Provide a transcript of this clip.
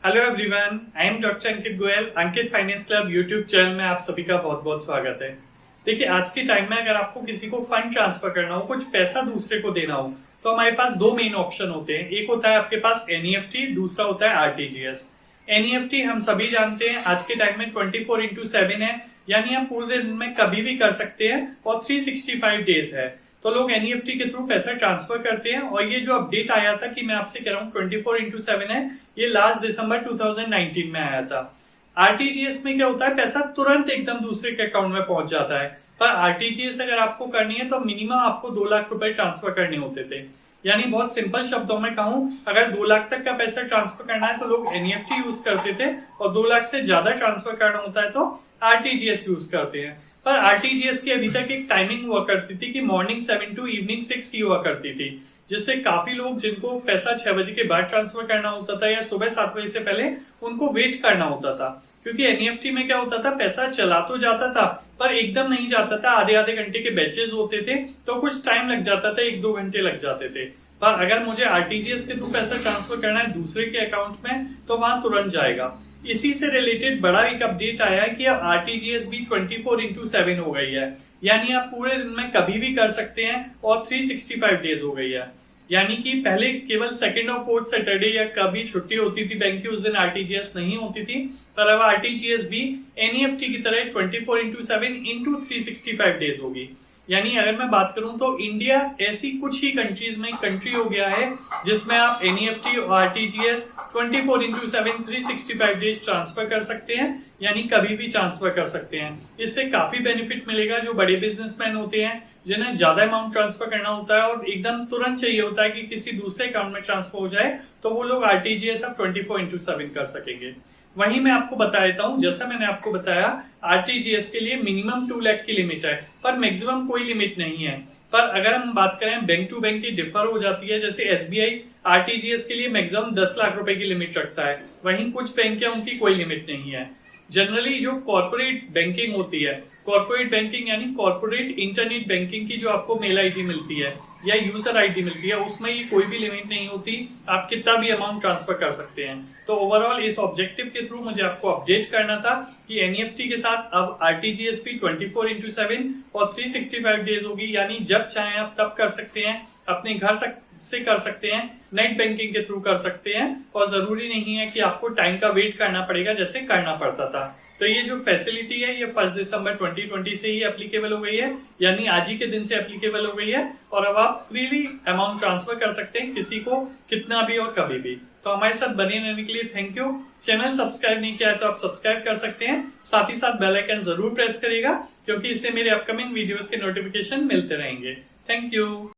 Hello everyone, I am doctor Ankit Goyal. Ankit finance club YouTube channel में आप सभी का बहुत बहुत स्वागत है। देखिए, आज के टाइम में अगर आपको किसी को फंड ट्रांसफर करना हो, कुछ पैसा दूसरे को देना हो, तो हमारे पास दो मेन ऑप्शन होते हैं। एक होता है आपके पास एनईएफटी, दूसरा होता है आरटीजीएस। एनईएफटी हम सभी जानते हैं आज के टाइम में 24/7 है, यानी आप पूरे दिन में कभी भी कर सकते हैं और 365 डेज है। तो लोग एनईएफटी के थ्रू पैसा ट्रांसफर करते हैं। और ये जो अपडेट आया था कि मैं आपसे कह रहा हूँ 24/7 है, ये लास्ट दिसंबर 2019 में आया था। आरटीजीएस में क्या होता है, पैसा तुरंत एकदम दूसरे के अकाउंट में पहुंच जाता है। पर आरटीजीएस अगर आपको करनी है तो मिनिमम आपको 2 लाख रुपए ट्रांसफर करने होते थे। यानी बहुत सिंपल शब्दों में कहूं, अगर 2 लाख तक का पैसा ट्रांसफर करना है तो लोग एनईएफटी यूज करते थे, और 2 लाख से ज्यादा ट्रांसफर करना होता है तो आरटीजीएस यूज करते हैं। पर आरटीजीएस की अभी तक एक टाइमिंग हुआ करती थी कि मॉर्निंग 7 टू इवनिंग 6 ही हुआ करती थी, जिससे काफी लोग जिनको पैसा 6 बजे के बाद ट्रांसफर करना होता था या सुबह 7 बजे से पहले, उनको वेट करना होता था। क्योंकि एनईएफटी में क्या होता था, पैसा चला तो जाता था पर एकदम नहीं जाता था, आधे आधे घंटे के बैचेस होते थे, तो कुछ टाइम लग जाता था, 1-2 घंटे लग जाते थे। पर अगर मुझे आरटीजीएस के थ्रू पैसा ट्रांसफर करना है दूसरे के अकाउंट में, तो वहां तुरंत जाएगा। इसी से रिलेटेड बड़ा एक अपडेट आया है कि अब आरटीजीएस भी 24/7 हो गई है, यानी आप पूरे दिन में कभी भी कर सकते हैं और 365 डेज हो गई है। यानी कि पहले केवल सेकंड और फोर्थ सैटरडे या कभी छुट्टी होती थी बैंक की, उस दिन आरटीजीएस नहीं होती थी। पर अब आरटीजीएस भी एनईएफटी की तरह 24/7 इंटू 365 डेज होगी। यानी अगर मैं बात करूं तो इंडिया ऐसी कुछ ही कंट्रीज में कंट्री हो गया है जिसमें आप एनईएफटी और आरटीजीएस 24/7 365 डेज ट्रांसफर कर सकते हैं, यानी कभी भी ट्रांसफर कर सकते हैं। इससे काफी बेनिफिट मिलेगा जो बड़े बिजनेसमैन होते हैं, जिन्हें ज्यादा अमाउंट ट्रांसफर करना होता है और एकदम तुरंत चाहिए होता है कि किसी दूसरे अकाउंट में ट्रांसफर हो जाए, तो वो लोग आरटीजीएस अब 24/7 कर सकेंगे। वहीं मैं आपको बता देता हूं, जैसा मैंने आपको बताया, आरटीजीएस के लिए मिनिमम 2 लाख की लिमिट है, पर मैक्सिमम कोई लिमिट नहीं है। पर अगर हम बात करें बैंक टू बैंक की डिफर हो जाती है, जैसे एसबीआई आरटीजीएस के लिए मैक्सिमम 10 लाख रुपए की लिमिट रखता है, वहीं कुछ बैंक है उनकी कोई लिमिट नहीं है। जनरली जो कॉर्पोरेट बैंकिंग होती है, कॉर्पोरेट बैंकिंग यानी कॉर्पोरेट इंटरनेट बैंकिंग की जो आपको मेल आईडी मिलती है या यूजर आईडी मिलती है, उसमें ये कोई भी लिमिट नहीं होती, आप कितना भी अमाउंट ट्रांसफर कर सकते हैं। तो ओवरऑल इस ऑब्जेक्टिव के थ्रू मुझे आपको अपडेट करना था कि एनईएफटी के साथ अब आरटीजीएस भी 24/7 और 365 डेज होगी, यानी जब चाहें आप तब कर सकते हैं, अपने घर से कर सकते हैं, नेट बैंकिंग के थ्रू कर सकते हैं, और जरूरी नहीं है कि आपको टाइम का वेट करना पड़ेगा जैसे करना पड़ता था। तो ये जो फैसिलिटी है ये 1 दिसंबर 2020 से ही एप्लीकेबल हो गई है, यानी आज ही के दिन से एप्लीकेबल हो गई है, और अब आप फ्रीली अमाउंट ट्रांसफर कर सकते हैं किसी को कितना भी और कभी भी। तो हमारे साथ बने रहने के लिए थैंक यू। चैनल सब्सक्राइब नहीं किया है तो आप सब्सक्राइब कर सकते हैं, साथ ही साथ बेल आइकन जरूर प्रेस करिएगा, क्योंकि इससे मेरे अपकमिंग वीडियोस के नोटिफिकेशन मिलते रहेंगे। Thank you.